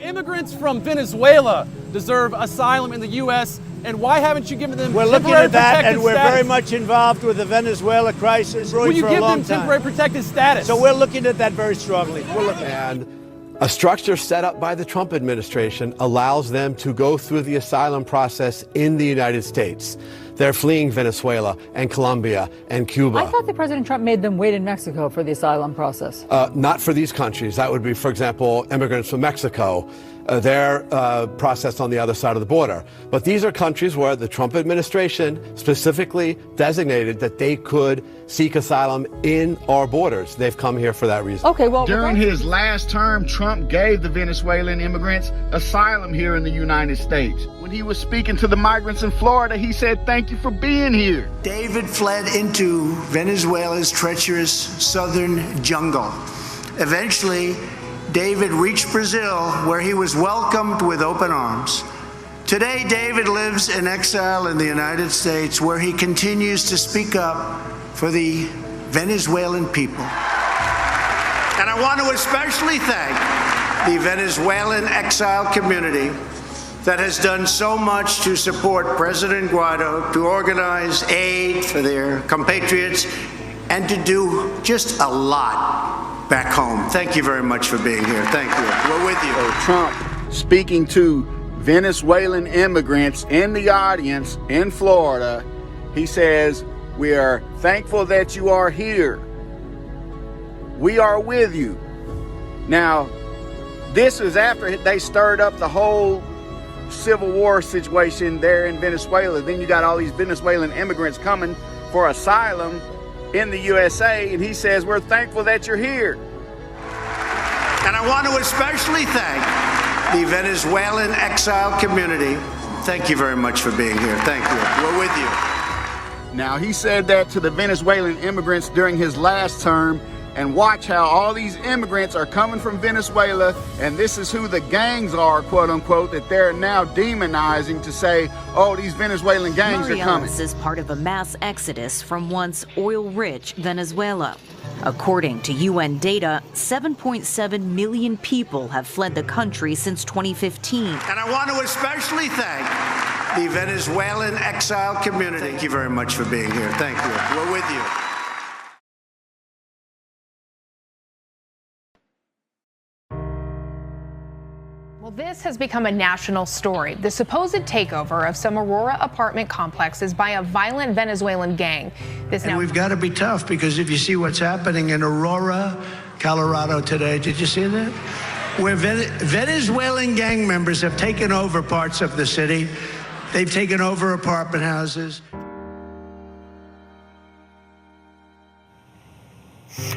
immigrants from Venezuela deserve asylum in the U.S., and why haven't you given them We're temporary looking at that, protected and we're status? very much involved with the Venezuela crisis. Will you give them temporary protected status? So we're looking at that very strongly. We're looking And a structure set up by the Trump administration allows them to go through the asylum process in the United States. They're fleeing Venezuela and Colombia and Cuba. I thought that President Trump made them wait in Mexico for the asylum process. Not for these countries. That would be, for example, immigrants from Mexico. They're processed on the other side of the border. But these are countries where the Trump administration specifically designated that they could seek asylum in our borders. They've come here for that reason. Okay, well, during his last term, Trump gave the Venezuelan immigrants asylum here in the United States. When he was speaking to the migrants in Florida, he said, "Thank you for being here." David fled into Venezuela's treacherous southern jungle. Eventually, David reached Brazil, where he was welcomed with open arms. Today, David lives in exile in the United States, where he continues to speak up for the Venezuelan people. And I want to especially thank the Venezuelan exile community that has done so much to support President Guaido, to organize aid for their compatriots, and to do just a lot back home. Thank you very much for being here. Thank you. We're with you. So Trump speaking to Venezuelan immigrants in the audience in Florida, he says, "We are thankful that you are here. We are with you." Now, this is after they stirred up the whole civil war situation there in Venezuela. Then you got all these Venezuelan immigrants coming for asylum in the USA, and he says, "We're thankful that you're here." And I want to especially thank the Venezuelan exile community. Thank you very much for being here. Thank you. We're with you. Now, he said that to the Venezuelan immigrants during his last term, and watch how all these immigrants are coming from Venezuela, and this is who the gangs are, quote unquote, that they're now demonizing to say, "Oh, these Venezuelan gangs are coming." This is part of a mass exodus from once oil-rich Venezuela. According to UN data, 7.7 million people have fled the country since 2015. And I want to especially thank the Venezuelan exile community. Thank you very much for being here. Thank you. We're with you. Well, this has become a national story. The supposed takeover of some Aurora apartment complexes by a violent Venezuelan gang. And we've got to be tough, because if you see what's happening in Aurora, Colorado today, did you see that? Where Venezuelan gang members have taken over parts of the city. They've taken over apartment houses.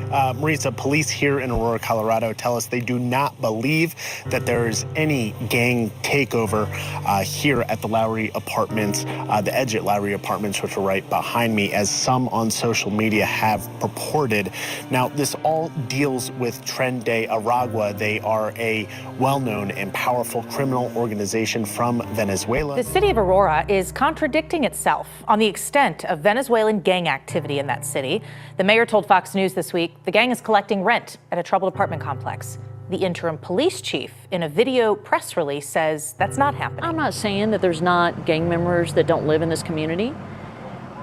Marisa, police here in Aurora, Colorado tell us they do not believe that there is any gang takeover here at the Lowry Apartments, the Edgett Lowry Apartments, which are right behind me, as some on social media have purported. Now, this all deals with Tren de Aragua. They are a well-known and powerful criminal organization from Venezuela. The city of Aurora is contradicting itself on the extent of Venezuelan gang activity in that city. The mayor told Fox News this week the gang is collecting rent at a troubled apartment complex. The interim police chief, in a video press release, says that's not happening. I'm not saying that there's not gang members that don't live in this community,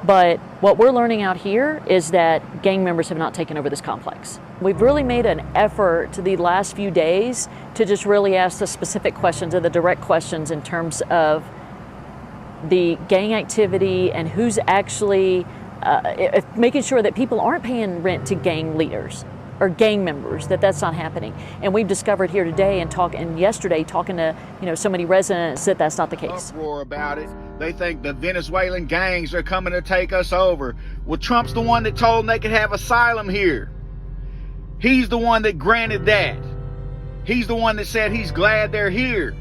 but what we're learning out here is that gang members have not taken over this complex. We've really made an effort to the last few days to just really ask the specific questions and the direct questions in terms of the gang activity and who's actually making sure that people aren't paying rent to gang leaders or gang members, that's not happening. And we've discovered here today and yesterday talking to so many residents that that's not the case. Uproar about it. They think the Venezuelan gangs are coming to take us over. Well, Trump's the one that told them they could have asylum here. He's the one that granted that. He's the one that said he's glad they're here.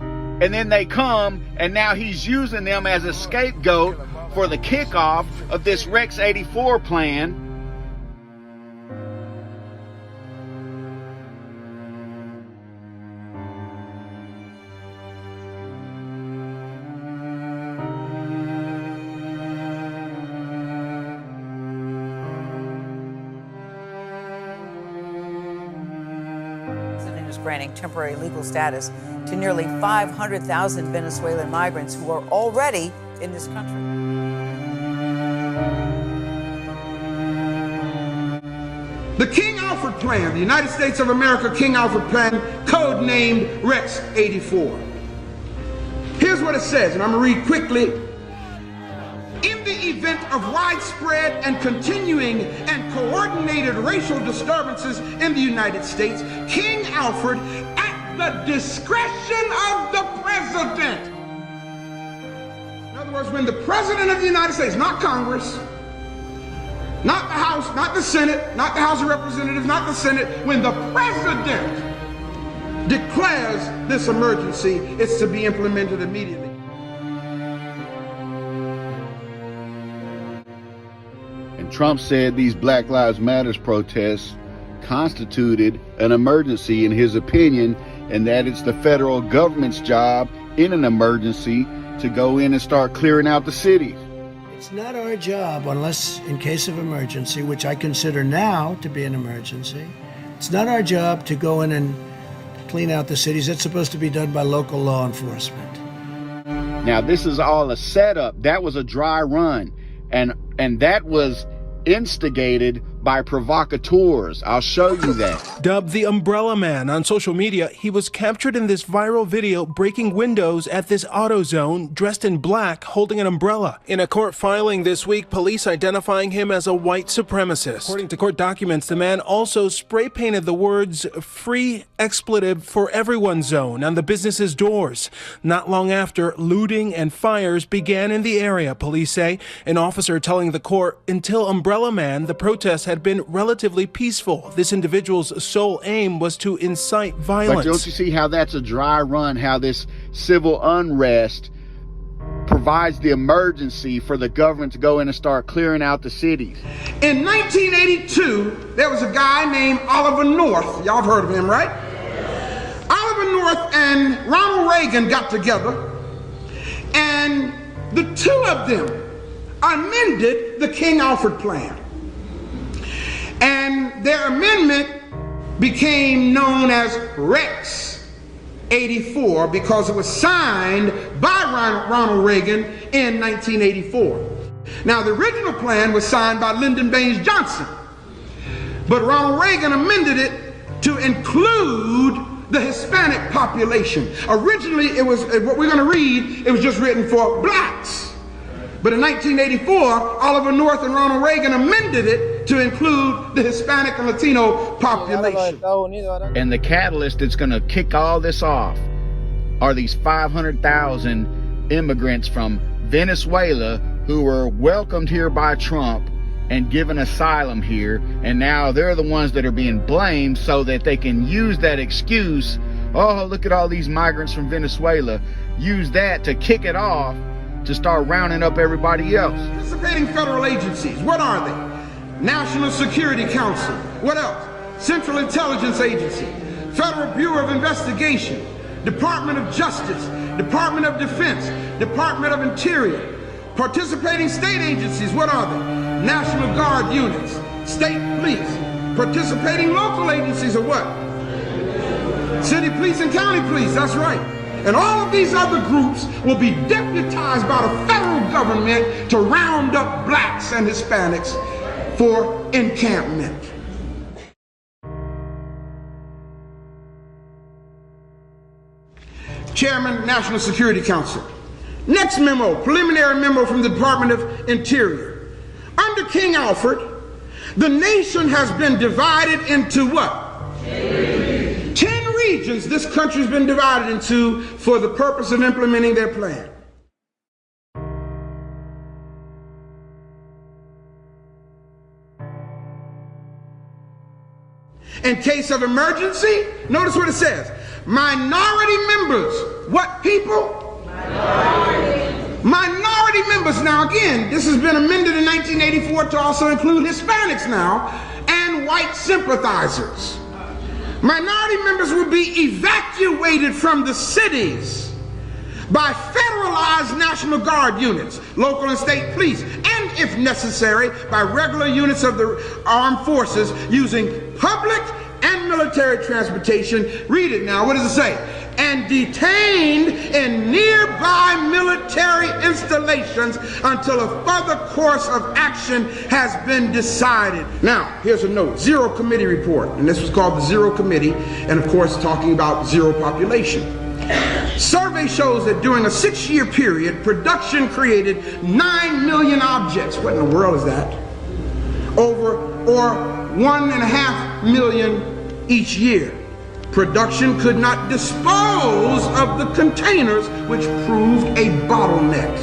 And then they come, and now he's using them as a scapegoat for the kickoff of this Rex 84 plan. granting temporary legal status to nearly 500,000 Venezuelan migrants who are already in this country. The King Alfred Plan, the United States of America King Alfred Plan, codenamed Rex 84. Here's what it says, and I'm going to read quickly. In the event of widespread and continuing and coordinated racial disturbances in the United States, King Alfred, at the discretion of the president. In other words, when the president of the United States, not Congress, not the House, not the Senate, not the House of Representatives, not the Senate, when the president declares this emergency, it's to be implemented immediately. And Trump said these Black Lives Matter protests constituted an emergency in his opinion, and that it's the federal government's job in an emergency to go in and start clearing out the cities. It's not our job, unless in case of emergency, which I consider now to be an emergency. It's not our job to go in and clean out the cities. It's supposed to be done by local law enforcement. Now, this is all a setup. That was a dry run. And that was instigated by provocateurs. I'll show you that. Dubbed the Umbrella Man on social media, he was captured in this viral video breaking windows at this AutoZone dressed in black holding an umbrella. In a court filing this week, police identifying him as a white supremacist. According to court documents, the man also spray painted the words "free expletive for everyone zone" on the business's doors. Not long after, looting and fires began in the area, police say. An officer telling the court, until Umbrella Man, the protest had been relatively peaceful. This individual's sole aim was to incite violence. But don't you see how that's a dry run, how this civil unrest provides the emergency for the government to go in and start clearing out the cities? In 1982, there was a guy named Oliver North. Y'all have heard of him, right? Oliver North and Ronald Reagan got together, and the two of them amended the King Alfred Plan. And their amendment became known as Rex 84 because it was signed by Ronald Reagan in 1984. Now, the original plan was signed by Lyndon Baines Johnson, but Ronald Reagan amended it to include the Hispanic population. Originally, it was, what we're going to read, it was just written for blacks. But in 1984, Oliver North and Ronald Reagan amended it to include the Hispanic and Latino population. And the catalyst that's going to kick all this off are these 500,000 immigrants from Venezuela who were welcomed here by Trump and given asylum here. And now they're the ones that are being blamed so that they can use that excuse. Oh, look at all these migrants from Venezuela. Use that to kick it off, to start rounding up everybody else. Participating federal agencies, what are they? National Security Council, what else? Central Intelligence Agency, Federal Bureau of Investigation, Department of Justice, Department of Defense, Department of Interior. Participating state agencies, what are they? National Guard units, state police. Participating local agencies are what? City police and county police, that's right. And all of these other groups will be deputized by the federal government to round up blacks and Hispanics for encampment. Chairman, National Security Council. Next memo, preliminary memo from the Department of Interior. Under King Alfred, the nation has been divided into what? 10 regions this country's been divided into for the purpose of implementing their plan. In case of emergency, notice what it says. Minority members. What people? Minority members. Now again, this has been amended in 1984 to also include Hispanics now and white sympathizers. Minority members will be evacuated from the cities by federalized National Guard units, local and state police, and if necessary, by regular units of the armed forces using public and military transportation. Read it now. What does it say? And detained in nearby military installations until a further course of action has been decided. Now, here's a note. Zero Committee report. And this was called the Zero Committee. And of course, talking about zero population. Survey shows that during a 6-year period, production created 9 million objects. What in the world is that? Or 1.5 million each year. Production could not dispose of the containers, which proved a bottleneck.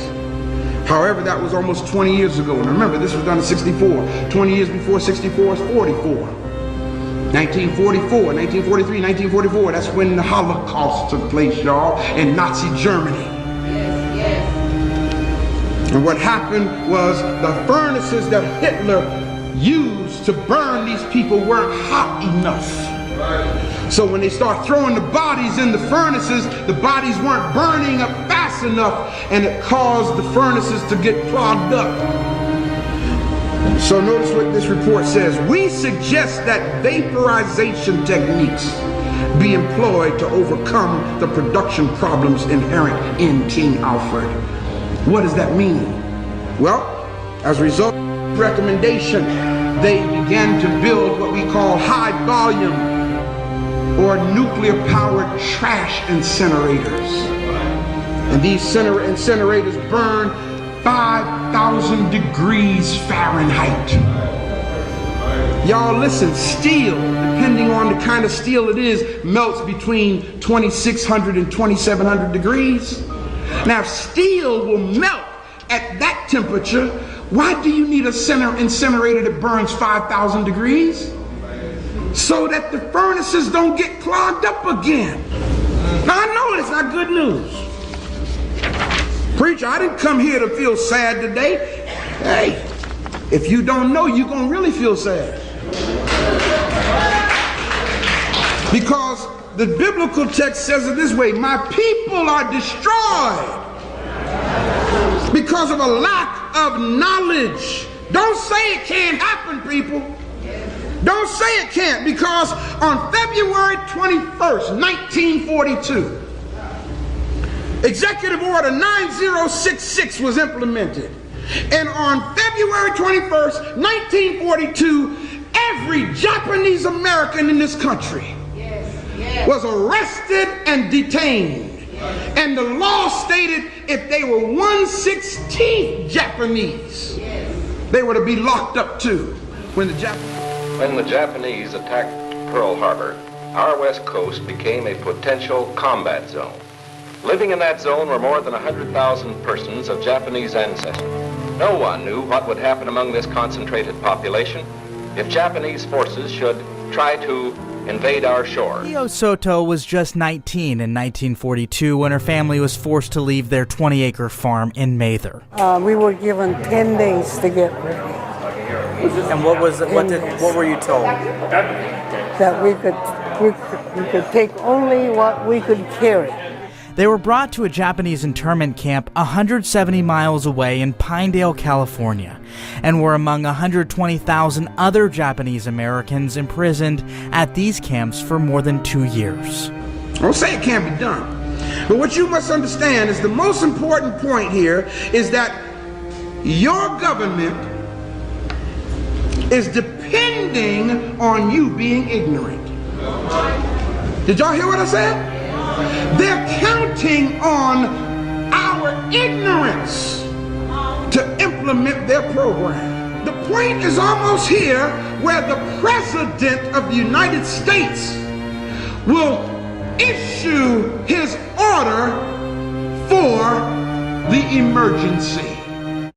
However, that was almost 20 years ago. And remember, this was done in 64. 20 years before 64 is 44. 1944, 1943, 1944, that's when the Holocaust took place, y'all, in Nazi Germany. Yes, yes. And what happened was the furnaces that Hitler used to burn these people weren't hot enough. So when they start throwing the bodies in the furnaces, the bodies weren't burning up fast enough, and it caused the furnaces to get clogged up. So notice what this report says. We suggest that vaporization techniques be employed to overcome the production problems inherent in King Alfred. What does that mean? Well, as a result of the recommendation, they began to build what we call high volume or nuclear-powered trash incinerators. And these incinerators burn 5,000 degrees Fahrenheit. Y'all listen, steel, depending on the kind of steel it is, melts between 2,600 and 2,700 degrees. Now, if steel will melt at that temperature, why do you need a incinerator that burns 5,000 degrees? So that the furnaces don't get clogged up again. Now I know it's not good news. Preacher, I didn't come here to feel sad today. Hey, if you don't know, you're going to really feel sad. Because the biblical text says it this way, my people are destroyed because of a lack of knowledge. Don't say it can't happen, people. Don't say it can't, because on February 21st, 1942, Executive Order 9066 was implemented. And on February 21st, 1942, every Japanese American in this country was arrested and detained. And the law stated if they were 1/16 Japanese, they were to be locked up too. When the Japanese attacked Pearl Harbor, our west coast became a potential combat zone. Living in that zone were more than 100,000 persons of Japanese ancestry. No one knew what would happen among this concentrated population if Japanese forces should try to invade our shore. Io Soto was just 19 in 1942 when her family was forced to leave their 20-acre farm in Mather. We were given 10 days to get ready. And what were you told? That we could take only what we could carry. They were brought to a Japanese internment camp 170 miles away in Pinedale, California, and were among 120,000 other Japanese Americans imprisoned at these camps for more than 2 years. I don't say it can't be done, but what you must understand is the most important point here is that your government is depending on you being ignorant. Did y'all hear what I said? They're counting on our ignorance to implement their program. The point is almost here where the President of the United States will issue his order for the emergency.